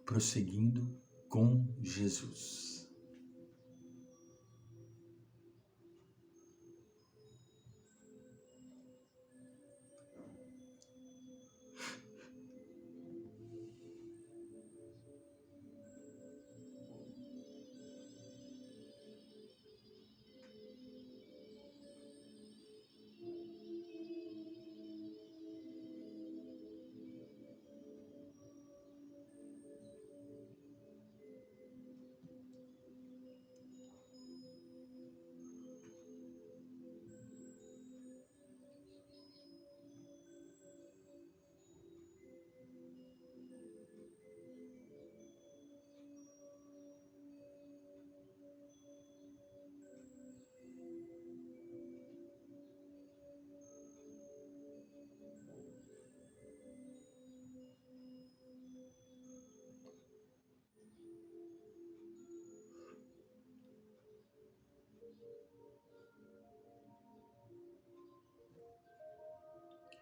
prosseguindo com Jesus.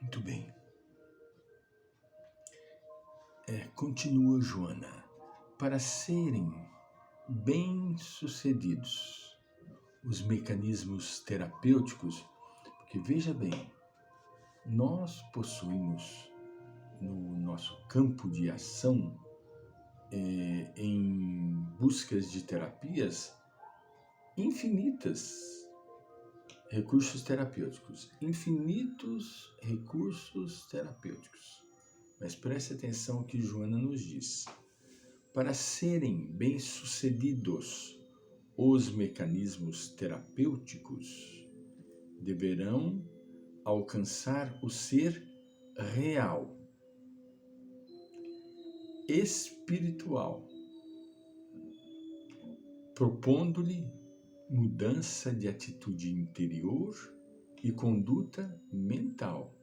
Muito bem. Continua Joana. Para serem bem-sucedidos os mecanismos terapêuticos, porque veja bem, nós possuímos no nosso campo de ação em buscas de terapias infinitas recursos terapêuticos, infinitos recursos terapêuticos. Mas preste atenção ao que Joana nos diz. Para serem bem-sucedidos os mecanismos terapêuticos, deverão alcançar o ser real, espiritual, propondo-lhe mudança de atitude interior e conduta mental.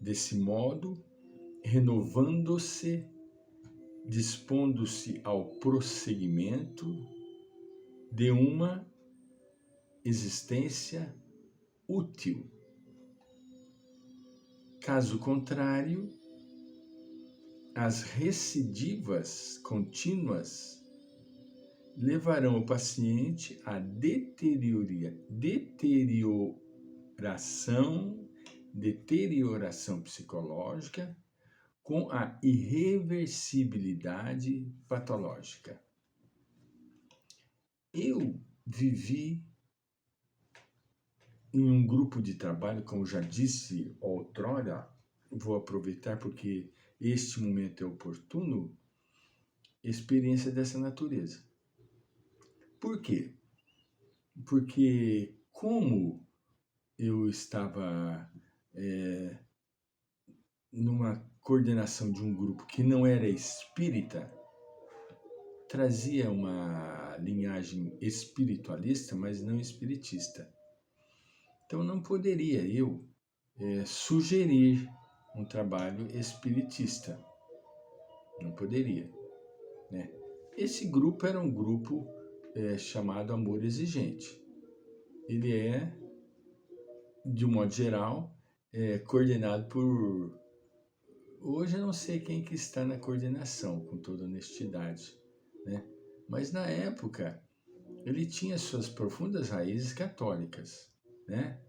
Desse modo, renovando-se, dispondo-se ao prosseguimento de uma existência útil. Caso contrário, as recidivas contínuas levarão o paciente à deterioração psicológica com a irreversibilidade patológica. Eu vivi em um grupo de trabalho, como já disse outrora, vou aproveitar porque este momento é oportuno, experiência dessa natureza. Por quê? Porque como eu estava numa coordenação de um grupo que não era espírita, trazia uma linhagem espiritualista, mas não espiritista. Então não poderia eu sugerir um trabalho espiritista. Não poderia, né? Esse grupo era um grupo chamado Amor Exigente. Ele é, de um modo geral, coordenado por... Hoje eu não sei quem que está na coordenação, com toda honestidade, né? Mas na época ele tinha suas profundas raízes católicas, né?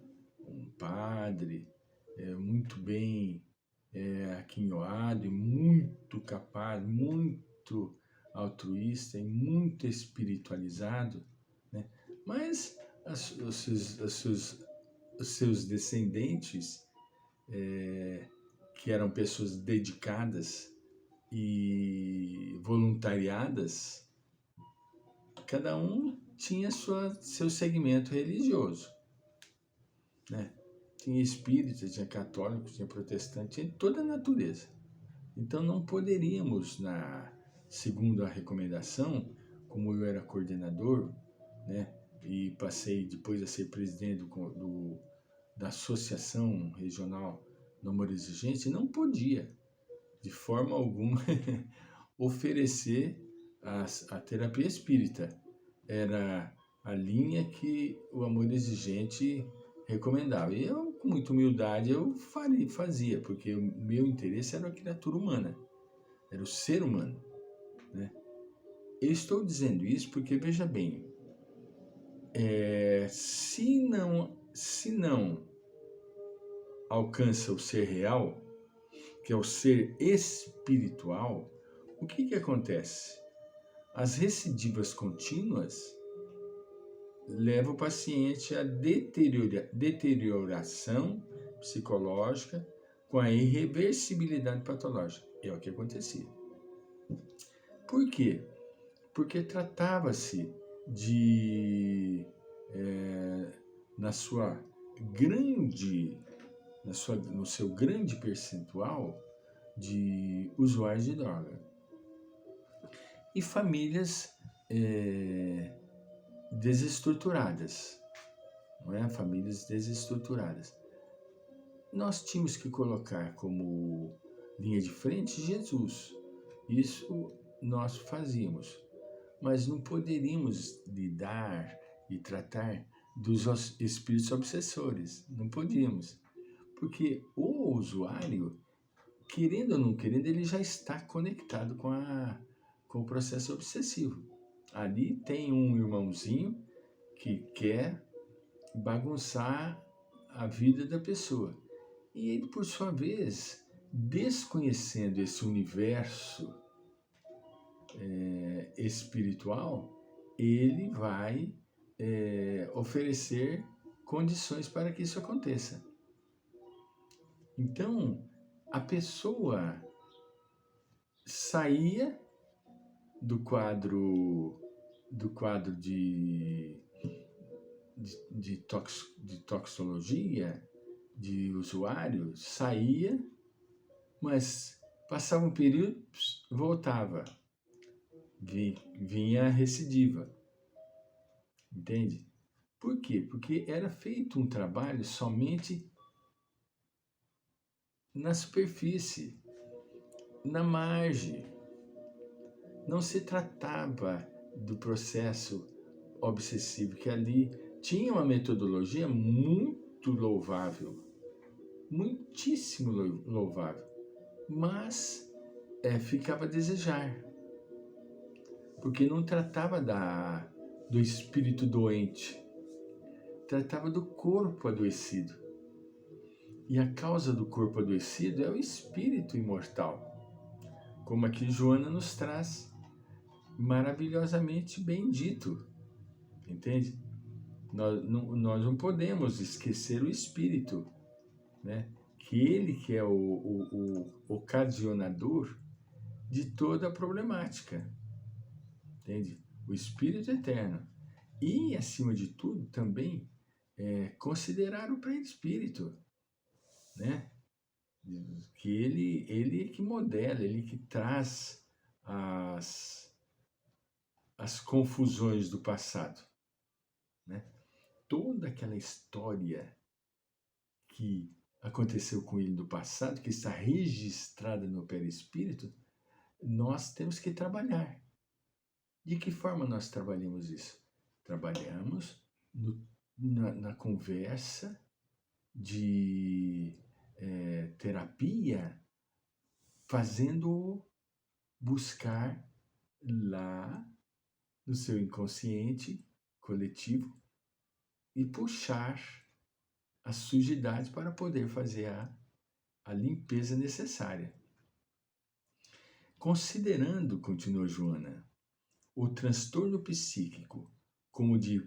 Um padre muito bem aquinhoado e muito capaz, muito altruísta e muito espiritualizado, né? Mas os seus descendentes, que eram pessoas dedicadas e voluntariadas, cada um tinha seu segmento religioso, né? Tinha espíritas, tinha católicos, tinha protestantes, tinha toda a natureza. Então não poderíamos, segundo a recomendação, como eu era coordenador, né, e passei depois a ser presidente da Associação Regional do Amor Exigente, não podia, de forma alguma, oferecer a terapia espírita. Era a linha que o Amor Exigente recomendava. E eu, com muita humildade, eu fazia, porque o meu interesse era a criatura humana. era o ser humano, né? Eu estou dizendo isso porque, veja bem, se não alcança o ser real, que é o ser espiritual, o que acontece? As recidivas contínuas levam o paciente à deterioração psicológica com a irreversibilidade patológica. É o que acontecia. Por quê? Porque tratava-se de, no seu grande percentual de usuários de droga. E famílias desestruturadas, não é? Famílias desestruturadas. Nós tínhamos que colocar como linha de frente Jesus. Isso nós fazíamos. Mas não poderíamos lidar e tratar dos espíritos obsessores. Não podíamos. Porque o usuário, querendo ou não querendo, ele já está conectado com o processo obsessivo. Ali tem um irmãozinho que quer bagunçar a vida da pessoa. E ele, por sua vez, desconhecendo esse universo espiritual, ele vai oferecer condições para que isso aconteça. Então, a pessoa saía do quadro de toxicologia, de usuário, saía, mas passava um período, voltava, vinha a recidiva, entende? Por quê? Porque era feito um trabalho somente na superfície, na margem. Não se tratava do processo obsessivo, que ali tinha uma metodologia muito louvável, muitíssimo louvável, mas ficava a desejar, porque não tratava do espírito doente, tratava do corpo adoecido. E a causa do corpo adoecido é o espírito imortal, como aqui Joana nos traz maravilhosamente bem dito, entende? Nós não podemos esquecer o espírito, né? Que ele que é o ocasionador de toda a problemática, entende? O espírito eterno. E, acima de tudo, também considerar o pré-espírito, né? Que ele é que modela, ele que traz as confusões do passado, né? Toda aquela história que aconteceu com ele no passado, que está registrada no perispírito, nós temos que trabalhar. De que forma nós trabalhamos isso? Trabalhamos na conversa de terapia, fazendo-o buscar lá no seu inconsciente coletivo e puxar a sujidade para poder fazer a limpeza necessária. Considerando, continua Joana, o transtorno psíquico como de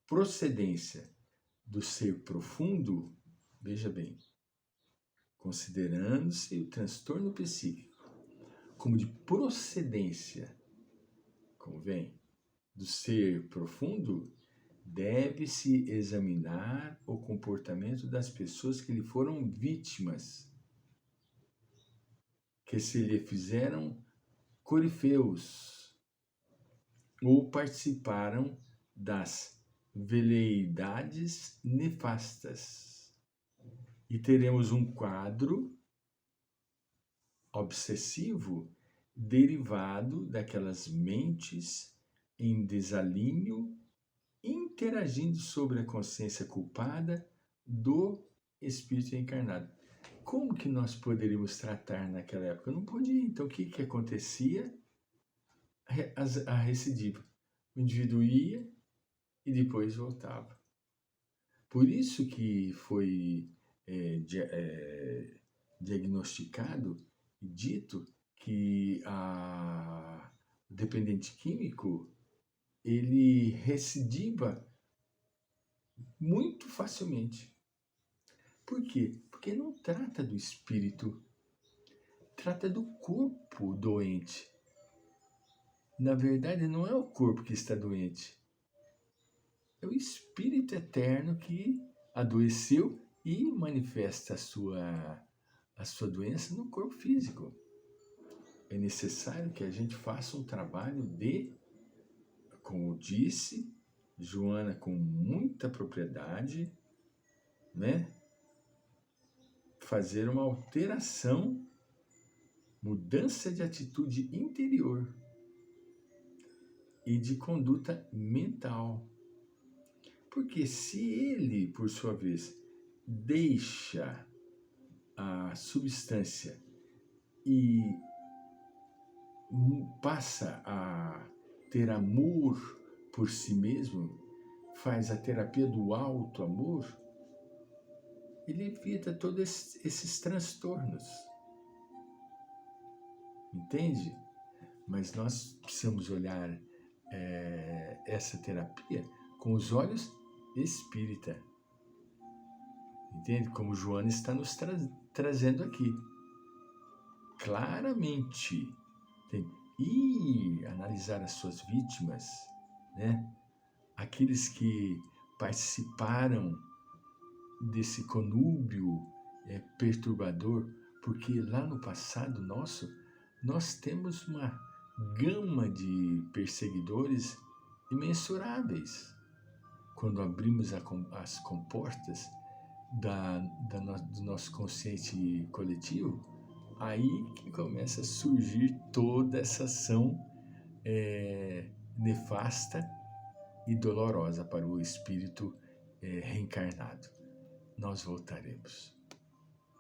procedência do ser profundo, veja bem, considerando-se o transtorno psíquico como de procedência, convém, do ser profundo, deve-se examinar o comportamento das pessoas que lhe foram vítimas, que se lhe fizeram corifeus ou participaram das veleidades nefastas. E teremos um quadro obsessivo derivado daquelas mentes em desalinho, interagindo sobre a consciência culpada do espírito encarnado. como que nós poderíamos tratar naquela época? Não podia. Então, o que que acontecia? A recidiva. O indivíduo ia e depois voltava. Por isso que foi diagnosticado e dito que o dependente químico ele recidiva muito facilmente. Por quê? Porque não trata do espírito, trata do corpo doente. Na verdade, não é o corpo que está doente, é o espírito eterno que adoeceu e manifesta a sua doença no corpo físico. É necessário que a gente faça um trabalho de, como disse Joana com muita propriedade, né? Fazer uma alteração, mudança de atitude interior e de conduta mental. Porque se ele, por sua vez, deixa a substância e passa a ter amor por si mesmo, faz a terapia do auto-amor, ele evita todos esses transtornos. Entende? Mas nós precisamos olhar essa terapia com os olhos espírita. Entende? Como Joana está nos trazendo aqui. Claramente. E analisar as suas vítimas, né? Aqueles que participaram desse conúbio perturbador, porque lá no passado nosso, nós temos uma gama de perseguidores imensuráveis. Quando abrimos as comportas do nosso consciente coletivo, aí que começa a surgir toda essa ação nefasta e dolorosa para o espírito reencarnado. Nós voltaremos.